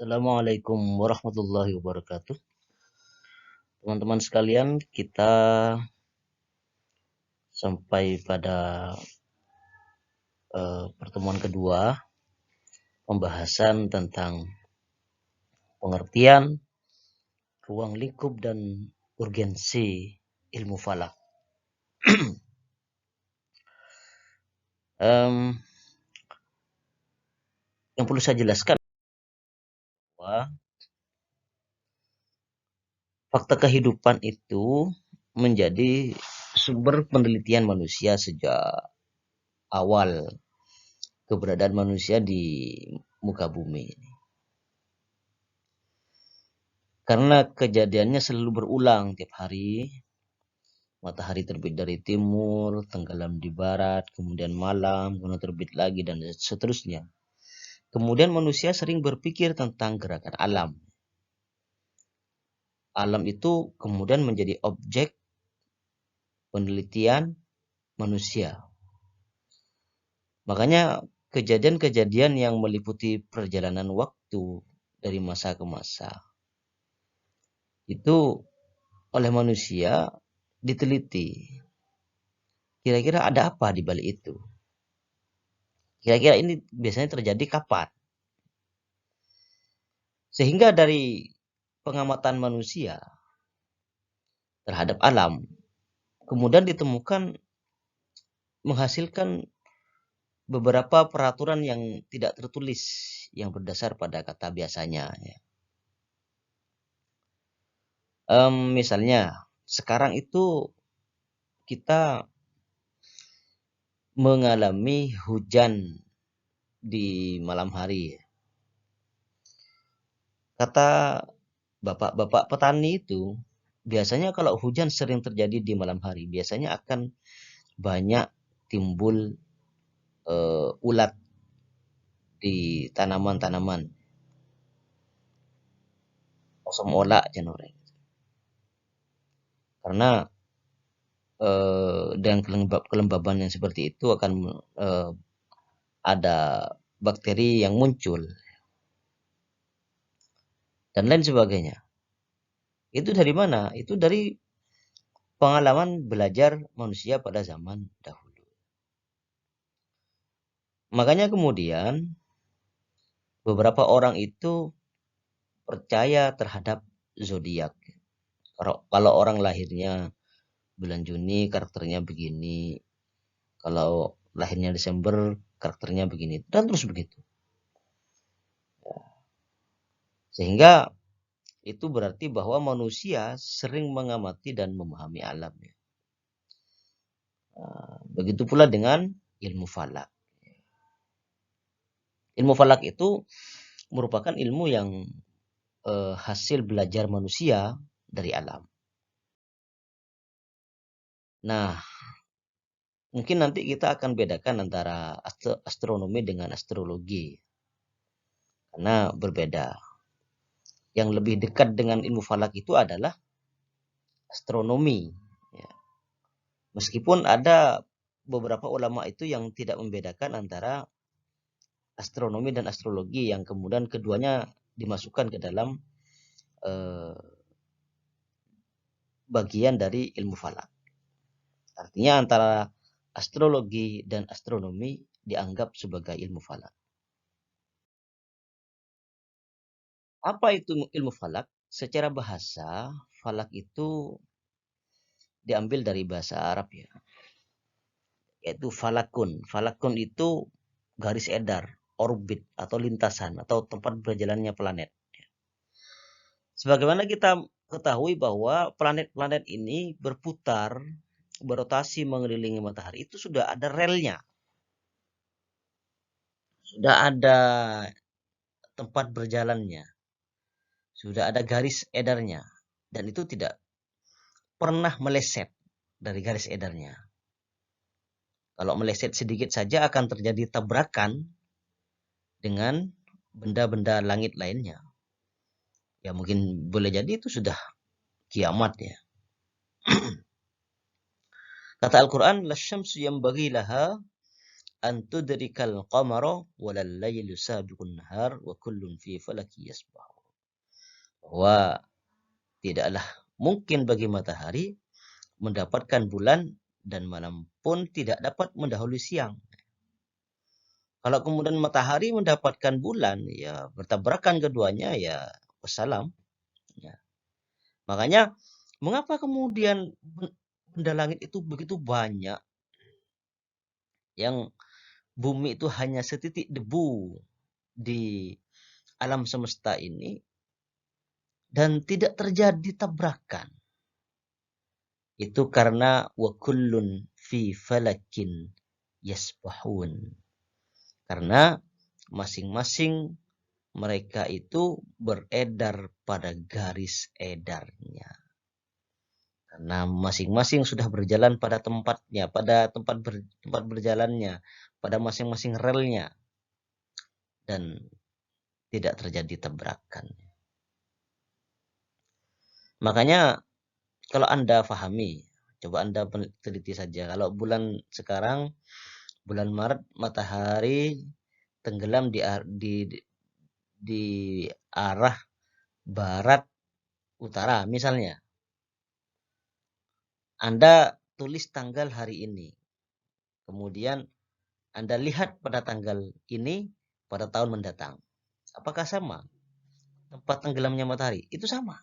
Assalamualaikum warahmatullahi wabarakatuh. Teman-teman sekalian, kita sampai pada pertemuan kedua pembahasan tentang pengertian, ruang lingkup, dan urgensi ilmu falak. Yang perlu saya jelaskan bahwa fakta kehidupan itu menjadi sumber penelitian manusia sejak awal keberadaan manusia di muka bumi. Karena kejadiannya selalu berulang tiap hari. Matahari terbit dari timur, tenggelam di barat, kemudian malam, kemudian terbit lagi, dan seterusnya. Kemudian manusia sering berpikir tentang gerakan alam. Alam itu kemudian menjadi objek penelitian manusia. Makanya kejadian-kejadian yang meliputi perjalanan waktu dari masa ke masa itu oleh manusia diteliti. Kira-kira ada apa di balik itu? Kira-kira ini biasanya terjadi kapan? Sehingga dari pengamatan manusia terhadap alam, kemudian ditemukan menghasilkan beberapa peraturan yang tidak tertulis yang berdasar pada kata biasanya. Misalnya, sekarang itu kita mengalami hujan di malam hari. Kata bapak-bapak petani itu, biasanya kalau hujan sering terjadi di malam hari, biasanya akan banyak timbul ulat di tanaman-tanaman. Osom ola cenore. Karena dengan kelembaban yang seperti itu akan ada bakteri yang muncul dan lain sebagainya. Itu dari mana? Itu dari pengalaman belajar manusia pada zaman dahulu. Makanya kemudian beberapa orang itu percaya terhadap zodiak. Kalau orang lahirnya bulan Juni karakternya begini, kalau lahirnya Desember karakternya begini, dan terus begitu. Sehingga itu berarti bahwa manusia sering mengamati dan memahami alam. Begitu pula dengan ilmu falak. Ilmu falak itu merupakan ilmu yang hasil belajar manusia dari alam. Nah, mungkin nanti kita akan bedakan antara astronomi dengan astrologi. Karena berbeda. Yang lebih dekat dengan ilmu falak itu adalah astronomi. Meskipun ada beberapa ulama itu yang tidak membedakan antara astronomi dan astrologi, yang kemudian keduanya dimasukkan ke dalam bagian dari ilmu falak. Artinya antara astrologi dan astronomi dianggap sebagai ilmu falak. Apa itu ilmu falak? Secara bahasa, falak itu diambil dari bahasa Arab ya. Yaitu falakun. Falakun itu garis edar, orbit atau lintasan atau tempat berjalannya planet. Sebagaimana kita ketahui bahwa planet-planet ini berputar, berotasi mengelilingi matahari, itu sudah ada relnya. Sudah ada tempat berjalannya. Sudah ada garis edarnya. Dan itu tidak pernah meleset dari garis edarnya. Kalau meleset sedikit saja akan terjadi tabrakan dengan benda-benda langit lainnya. Ya mungkin boleh jadi itu sudah kiamat ya. Kata Al-Quran, lasyamsu yanbaghi laha an tudrikal qamara walal lailu sabiqun nahar wa kullun fi falaki yasbahun. Bahwa tidaklah mungkin bagi matahari mendapatkan bulan dan malam pun tidak dapat mendahului siang. Kalau kemudian matahari mendapatkan bulan, ya bertabrakan keduanya, ya wassalam. Ya. Makanya mengapa kemudian benda langit itu begitu banyak, yang bumi itu hanya setitik debu di alam semesta ini dan tidak terjadi tabrakan. Itu karena wa kullun fi falakin yasbahun. Karena masing-masing mereka itu beredar pada garis edarnya. Karena masing-masing sudah berjalan pada tempatnya, pada tempat berjalannya, pada masing-masing relnya. Dan tidak terjadi tabrakan. Makanya kalau Anda pahami, coba Anda teliti saja. Kalau bulan sekarang, bulan Maret, matahari tenggelam di arah barat utara misalnya. Anda tulis tanggal hari ini. Kemudian Anda lihat pada tanggal ini pada tahun mendatang. Apakah sama? Tempat tenggelamnya matahari itu sama.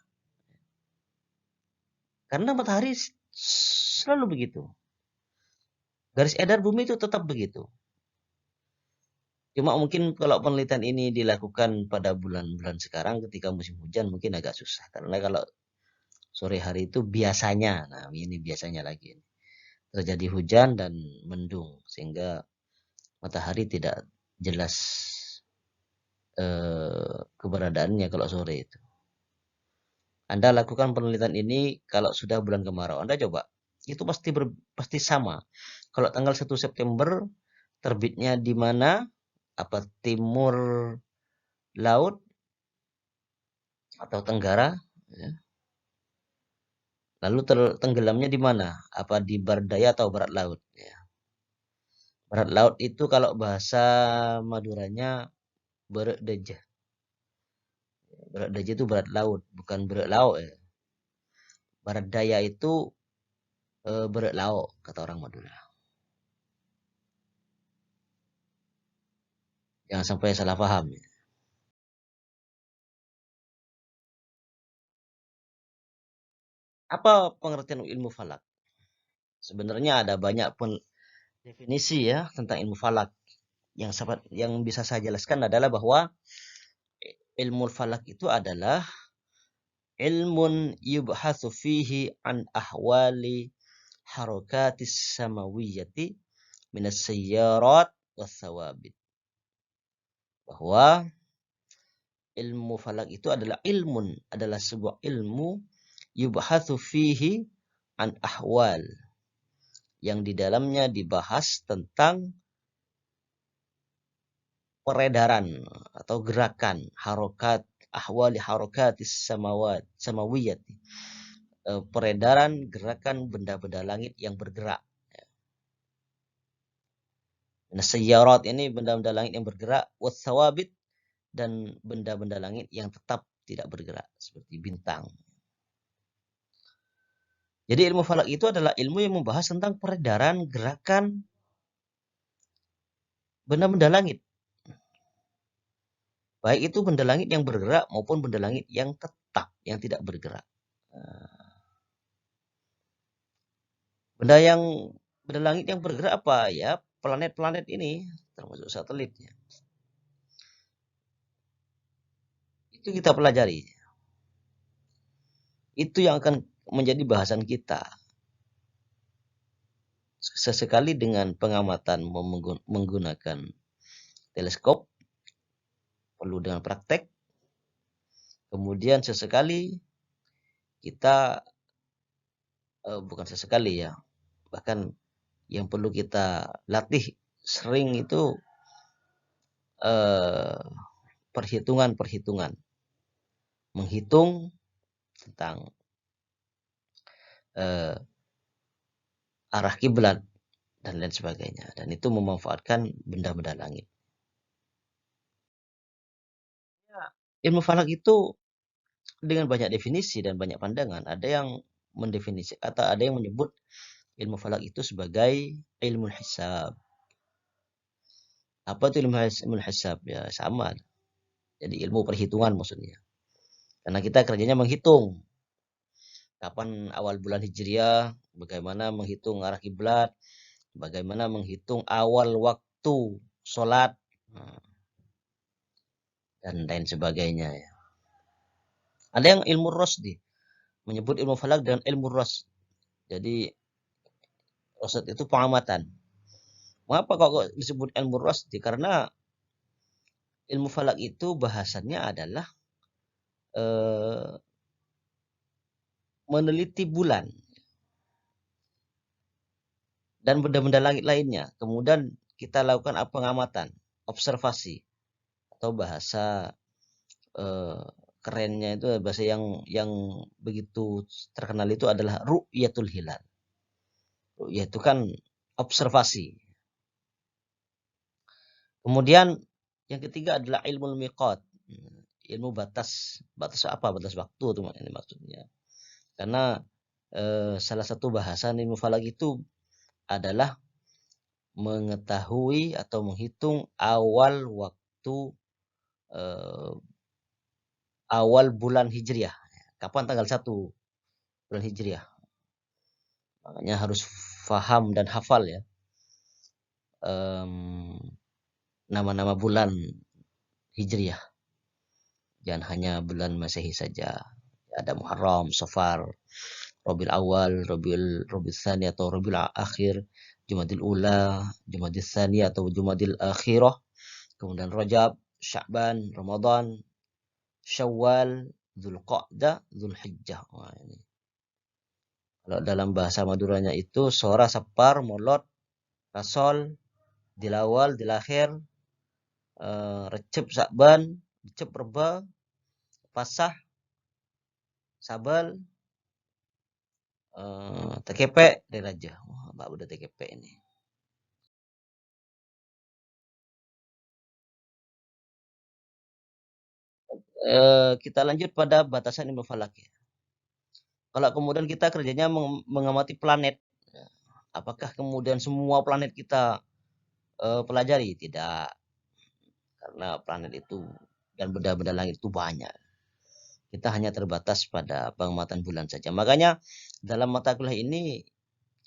Karena matahari selalu begitu. Garis edar bumi itu tetap begitu. Cuma mungkin kalau penelitian ini dilakukan pada bulan-bulan sekarang ketika musim hujan mungkin agak susah. Karena kalau sore hari itu biasanya, nah ini biasanya lagi, terjadi hujan dan mendung. Sehingga matahari tidak jelas keberadaannya kalau sore itu. Anda lakukan penelitian ini kalau sudah bulan kemarau. Anda coba, itu pasti sama. Kalau tanggal 1 September terbitnya di mana? Apa timur laut atau tenggara? Ya. Lalu tenggelamnya di mana? Apa di barat daya atau barat laut? Ya. Barat laut itu kalau bahasa Maduranya Berek Deja. Barat Deja itu barat laut, bukan berek laut. Ya. Barat daya itu berek laut, kata orang Madura. Jangan sampai salah paham. Ya. Apa pengertian ilmu falak? Sebenarnya ada banyak definisi ya tentang ilmu falak. Yang bisa saya jelaskan adalah bahwa ilmu falak itu adalah ilmun yubhatsu fihi an ahwali harakatis samawiyyati minas sayyarat was sawabit. Bahwa ilmu falak itu adalah sebuah ilmu yubhatsu fihi an ahwal, yang di dalamnya dibahas tentang peredaran atau gerakan ahwali harakatis samawiyat, peredaran gerakan benda-benda langit yang bergerak. Nah, sayyarat ini benda-benda langit yang bergerak, watsawabit, dan benda-benda langit yang tetap tidak bergerak seperti bintang. Jadi ilmu falak itu adalah ilmu yang membahas tentang peredaran gerakan benda-benda langit. Baik itu benda langit yang bergerak maupun benda langit yang tetap, yang tidak bergerak. Benda langit yang bergerak apa ya? Planet-planet ini, termasuk satelitnya. Itu kita pelajari. Itu yang akan menjadi bahasan kita. Sesekali dengan pengamatan menggunakan teleskop, perlu dengan praktek. Kemudian sesekali kita, bukan sesekali ya, bahkan yang perlu kita latih sering itu perhitungan-perhitungan, menghitung tentang arah kiblat, dan lain sebagainya. Dan itu memanfaatkan benda-benda langit. Ilmu falak itu dengan banyak definisi dan banyak pandangan. Ada yang mendefinisi atau ada yang menyebut ilmu falak itu sebagai ilmu hisab. Apa itu ilmu hisab? Ya sama. Jadi ilmu perhitungan maksudnya. Karena kita kerjanya menghitung kapan awal bulan Hijriah, bagaimana menghitung arah kiblat, bagaimana menghitung awal waktu sholat, dan lain sebagainya. Ya. Ada yang ilmu rosdi, menyebut ilmu falak dengan ilmu ros. Jadi rosd itu pengamatan. Mengapa kok disebut ilmu rosdi? Karena ilmu falak itu bahasannya adalah meneliti bulan dan benda-benda langit lainnya. Kemudian kita lakukan pengamatan, observasi, atau bahasa kerennya itu bahasa yang begitu terkenal itu adalah ru'yatul hilal. Ru'yah itu kan observasi. Kemudian yang ketiga adalah ilmu miqat. Ilmu batas apa? Batas waktu itu maksudnya. Karena salah satu bahasan ilmu falak itu adalah mengetahui atau menghitung awal waktu awal bulan Hijriah. Kapan tanggal 1 bulan Hijriah. Makanya harus faham dan hafal ya. Nama-nama bulan Hijriah. Jangan hanya bulan Masehi saja. Ada Muharram, Safar, Rabiul Awal, Rabiul Tsani atau Rabiul Akhir, Jumadil Ula, Jumadil Tsani atau Jumadil Akhirah, kemudian Rajab, Sya'ban, Ramadan, Syawal, Dzulqa'dah, Dzulhijjah. Wah, ini. Kalau dalam bahasa Maduranya itu Sora, Sapar, Molot, Rasol, Dilawal, Dilakhir, Recep, Sya'ban, Recep, Reba, Pasah, Sabal, TKP dari Raja. Wah, Mbak udah TKP ini. Kita lanjut pada batasan ilmu falak ya. Kalau kemudian kita kerjanya mengamati planet, apakah kemudian semua planet kita pelajari? Tidak, karena planet itu dan benda-benda langit itu banyak. Kita hanya terbatas pada pengamatan bulan saja. Makanya dalam mata kuliah ini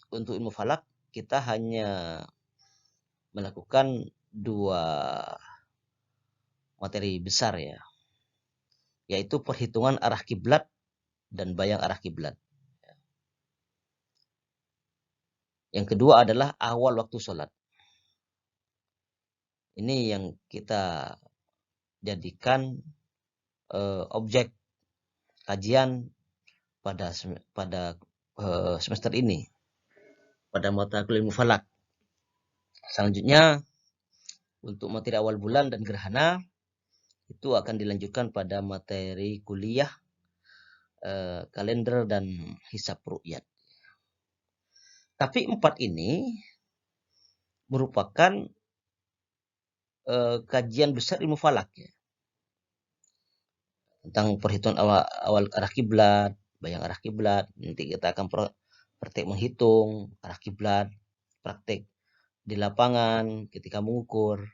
untuk ilmu falak kita hanya melakukan 2 materi besar ya, yaitu perhitungan arah kiblat dan bayang arah kiblat. Yang kedua adalah awal waktu sholat. Ini yang kita jadikan objek kajian pada semester ini, pada mata kuliah ilmu falak. Selanjutnya untuk materi awal bulan dan gerhana itu akan dilanjutkan pada materi kuliah kalender dan hisab ru'yat. Tapi 4 ini merupakan kajian besar ilmu falak ya. Tentang perhitungan awal arah kiblat, bayang arah kiblat. Nanti kita akan praktek menghitung arah kiblat, praktek di lapangan ketika mengukur,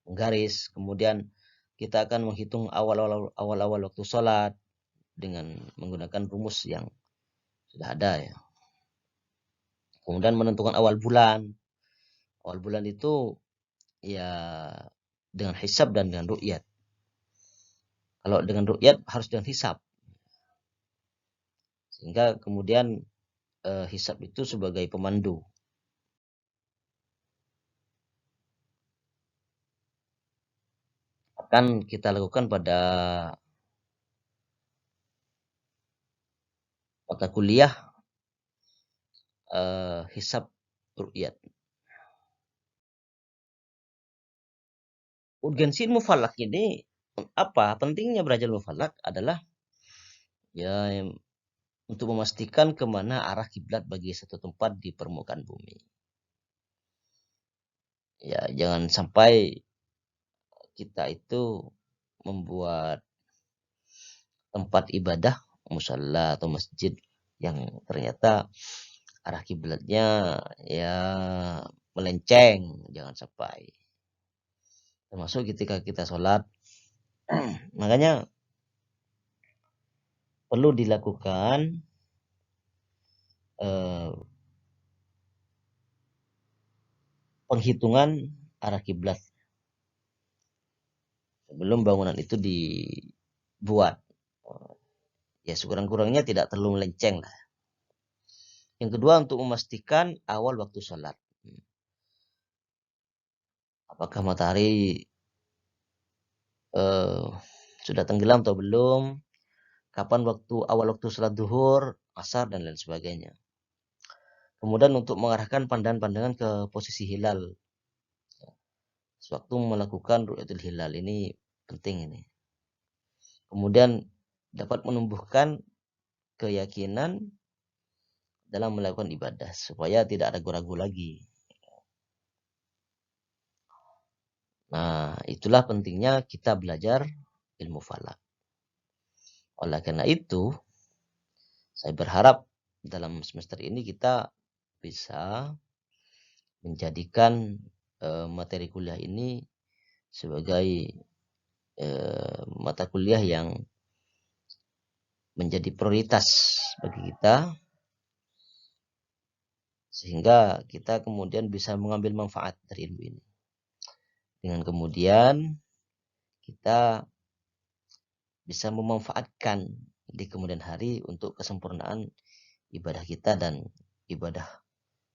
menggaris. Kemudian kita akan menghitung awal-awal waktu sholat dengan menggunakan rumus yang sudah ada ya. Kemudian menentukan awal bulan. Awal bulan itu ya dengan hisab dan dengan ru'yat. Kalau dengan ru'yat harus dengan hisab. Sehingga kemudian hisab itu sebagai pemandu. Akan kita lakukan pada mata kuliah hisab ru'yat. Urgensi ilmu falak ini apa? Pentingnya belajar ilmu falak adalah ya untuk memastikan kemana arah kiblat bagi satu tempat di permukaan bumi. Ya, jangan sampai kita itu membuat tempat ibadah, musalla atau masjid yang ternyata arah kiblatnya ya melenceng, jangan sampai. Termasuk ketika kita sholat, makanya perlu dilakukan penghitungan arah kiblat sebelum bangunan itu dibuat. Ya sekurang-kurangnya tidak terlalu melenceng lah. Yang kedua, untuk memastikan awal waktu sholat. Apakah matahari sudah tenggelam atau belum? Kapan awal waktu sholat duhur, asar, dan lain sebagainya. Kemudian untuk mengarahkan pandangan-pandangan ke posisi hilal. Sewaktu melakukan ru'yatul hilal, ini penting ini. Kemudian dapat menumbuhkan keyakinan dalam melakukan ibadah supaya tidak ragu-ragu lagi. Nah, itulah pentingnya kita belajar ilmu falak. Oleh karena itu, saya berharap dalam semester ini kita bisa menjadikan materi kuliah ini sebagai mata kuliah yang menjadi prioritas bagi kita, sehingga kita kemudian bisa mengambil manfaat dari ilmu ini. Dengan kemudian kita bisa memanfaatkan di kemudian hari untuk kesempurnaan ibadah kita dan ibadah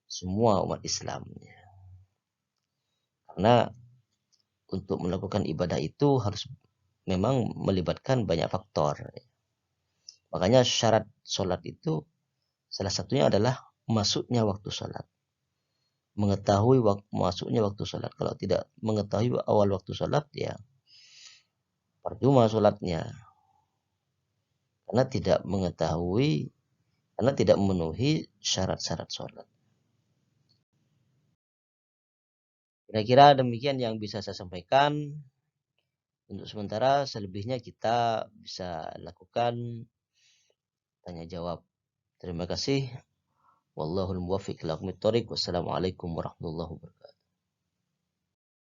semua umat Islam. Karena untuk melakukan ibadah itu harus memang melibatkan banyak faktor. Makanya syarat sholat itu salah satunya adalah masuknya waktu sholat. Mengetahui masuknya waktu sholat. Kalau tidak mengetahui awal waktu sholat, ya percuma sholatnya. Karena tidak mengetahui, karena tidak memenuhi syarat-syarat sholat. Kira-kira demikian yang bisa saya sampaikan. Untuk sementara, selebihnya kita bisa lakukan tanya jawab. Terima kasih. Wallahul muwaffiq ila aqwamit thoriq. Wassalamualaikum warahmatullahi wabarakatuh.